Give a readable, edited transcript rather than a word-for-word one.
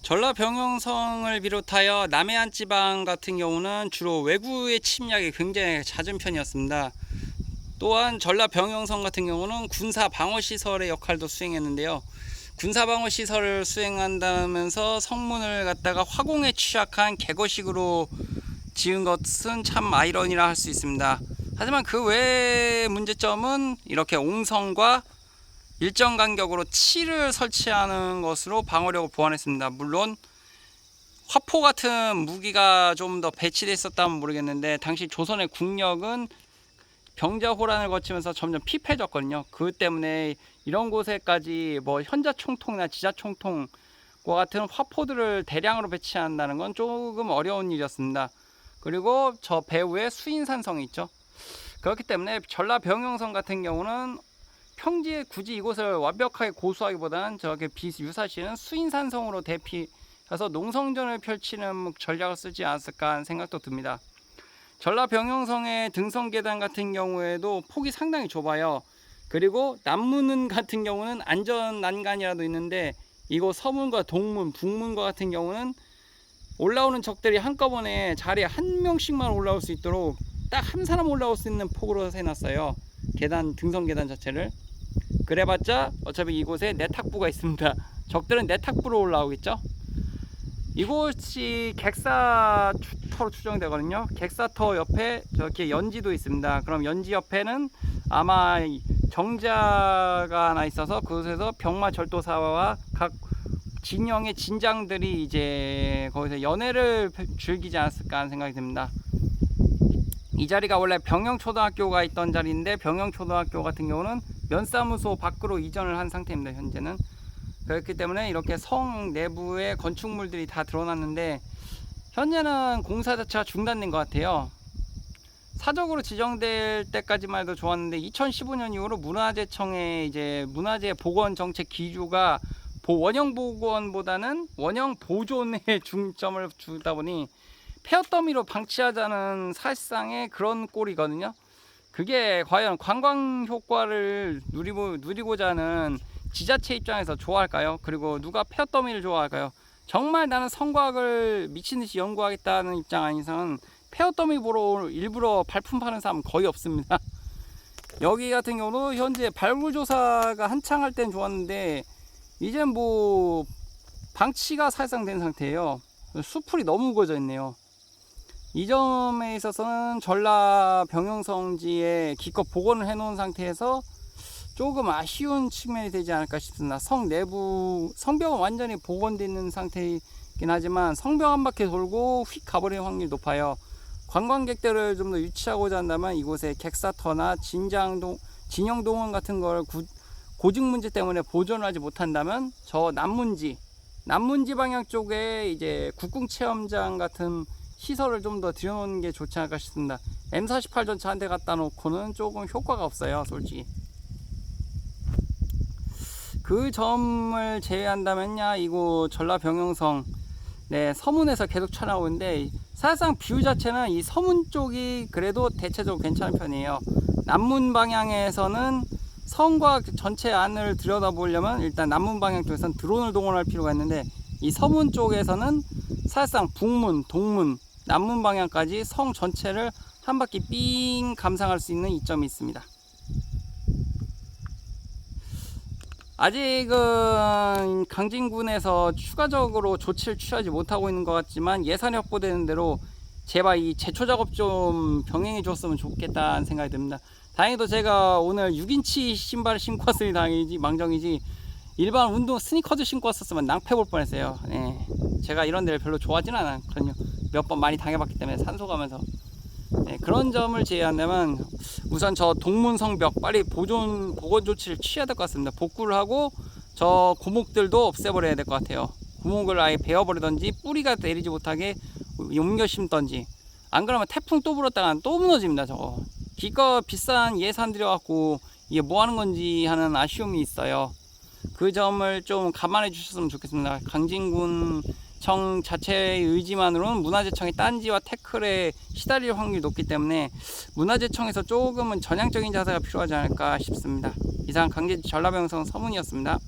전라병영성을 비롯하여 남해안 지방 같은 경우는 주로 외구의 침략이 굉장히 잦은 편이었습니다. 또한 전라병영성 같은 경우는 군사방어시설의 역할도 수행했는데요. 군사방어시설을 수행한다면서 성문을 갖다가 화공에 취약한 객거식으로 지은 것은 참 아이러니라 할 수 있습니다. 하지만 그 외의 문제점은 이렇게 옹성과 일정 간격으로 칠을 설치하는 것으로 방어력을 보완했습니다. 물론 화포 같은 무기가 좀 더 배치되어 있었다면 모르겠는데 당시 조선의 국력은 병자호란을 거치면서 점점 피폐해졌거든요. 그 때문에 이런 곳에까지 뭐 현자총통이나 지자총통과 같은 화포들을 대량으로 배치한다는 건 조금 어려운 일이었습니다. 그리고 저 배후에 수인산성이 있죠. 그렇기 때문에 전라병영성 같은 경우는 평지에 굳이 이곳을 완벽하게 고수하기보다는 저렇게 유사시는 수인산성으로 대피해서 농성전을 펼치는 전략을 쓰지 않았을까 하는 생각도 듭니다. 전라병영성의 등성계단 같은 경우에도 폭이 상당히 좁아요. 그리고 남문 같은 경우는 안전난간이라도 있는데 이곳 서문과 동문, 북문과 같은 경우는 올라오는 적들이 한꺼번에 자리에 한 명씩만 올라올 수 있도록 딱 한 사람 올라올 수 있는 폭으로 해놨어요. 계단, 등성계단 자체를. 그래봤자 어차피 이곳에 내탁부가 있습니다. 적들은 내탁부로 올라오겠죠. 이곳이 객사터로 추정되거든요. 객사터 옆에 저렇게 연지도 있습니다. 그럼 연지 옆에는 아마 정자가 하나 있어서 그곳에서 병마절도사와 각 진영의 진장들이 이제 거기서 연애를 즐기지 않았을까 하는 생각이 듭니다. 이 자리가 원래 병영초등학교가 있던 자리인데 병영초등학교 같은 경우는 면사무소 밖으로 이전을 한 상태입니다. 현재는. 그렇기 때문에 이렇게 성 내부의 건축물들이 다 드러났는데 현재는 공사 자체가 중단된 것 같아요. 사적으로 지정될 때까지만 해도 좋았는데 2015년 이후로 문화재청의 이제 문화재 복원 정책 기조가 원형 복원보다는 원형 보존에 중점을 주다 보니 폐허 더미로 방치하자는 사실상의 그런 꼴이거든요. 그게 과연 관광 효과를 누리고자 하는 지자체 입장에서 좋아할까요? 그리고 누가 폐허 더미를 좋아할까요? 정말 나는 성곽을 미친듯이 연구하겠다는 입장 아니서는 폐허 더미 보러 일부러 발품 파는 사람은 거의 없습니다. 여기 같은 경우도 현재 발굴 조사가 한창 할 땐 좋았는데 이제 뭐 방치가 사실상 된 상태예요. 수풀이 너무 우거져 있네요. 이 점에 있어서는 전라병영성지에 기껏 복원을 해놓은 상태에서 조금 아쉬운 측면이 되지 않을까 싶습니다. 성 내부 성벽은 완전히 복원되어 있는 상태이긴 하지만 성벽 한 바퀴 돌고 휙 가버리는 확률이 높아요. 관광객들을 좀 더 유치하고자 한다면 이곳에 객사터나 진영동원 같은 걸 고증 문제 때문에 보존을 하지 못한다면 저 남문지 방향 쪽에 이제 국궁체험장 같은 시설을 좀 더 들여놓는 게 좋지 않을까 싶습니다. M48 전차 한 대 갖다 놓고는 조금 효과가 없어요, 솔직히. 그 점을 제외한다면야 이곳 전라병영성 서문에서 계속 촬영하고 있는데 사실상 뷰 자체는 이 서문 쪽이 그래도 대체적으로 괜찮은 편이에요. 남문 방향에서는 성과 전체 안을 들여다보려면 일단 남문 방향 쪽에서는 드론을 동원할 필요가 있는데 이 서문 쪽에서는 사실상 북문, 동문, 남문 방향까지 성 전체를 한 바퀴 삥 감상할 수 있는 이점이 있습니다. 아직은 강진군에서 추가적으로 조치를 취하지 못하고 있는 것 같지만 예산이 확보되는 대로 제발 이 제초 작업 좀 병행해 줬으면 좋겠다는 생각이 듭니다. 다행히도 제가 오늘 6인치 신발을 신고 왔으니 다행이지 망정이지 일반 운동 스니커즈 신고 왔었으면 낭패 볼 뻔했어요. 제가 이런 데를 별로 좋아하진 않거든요. 몇 번 많이 당해봤기 때문에 산소 가면서 그런 점을 제외한다면 우선 저 동문성벽 빨리 보건 조치를 취해야 될 것 같습니다. 복구를 하고 저 고목들도 없애버려야 될 것 같아요. 고목을 아예 베어버리던지 뿌리가 내리지 못하게 옮겨 심던지 안 그러면 태풍 또 불었다가 또 무너집니다. 저거 기껏 비싼 예산 들여갖고 이게 뭐 하는 건지 하는 아쉬움이 있어요. 그 점을 좀 감안해 주셨으면 좋겠습니다. 강진군청 자체의 의지만으로는 문화재청의 딴지와 태클에 시달릴 확률이 높기 때문에 문화재청에서 조금은 전향적인 자세가 필요하지 않을까 싶습니다. 이상 전라병영성 서문이었습니다.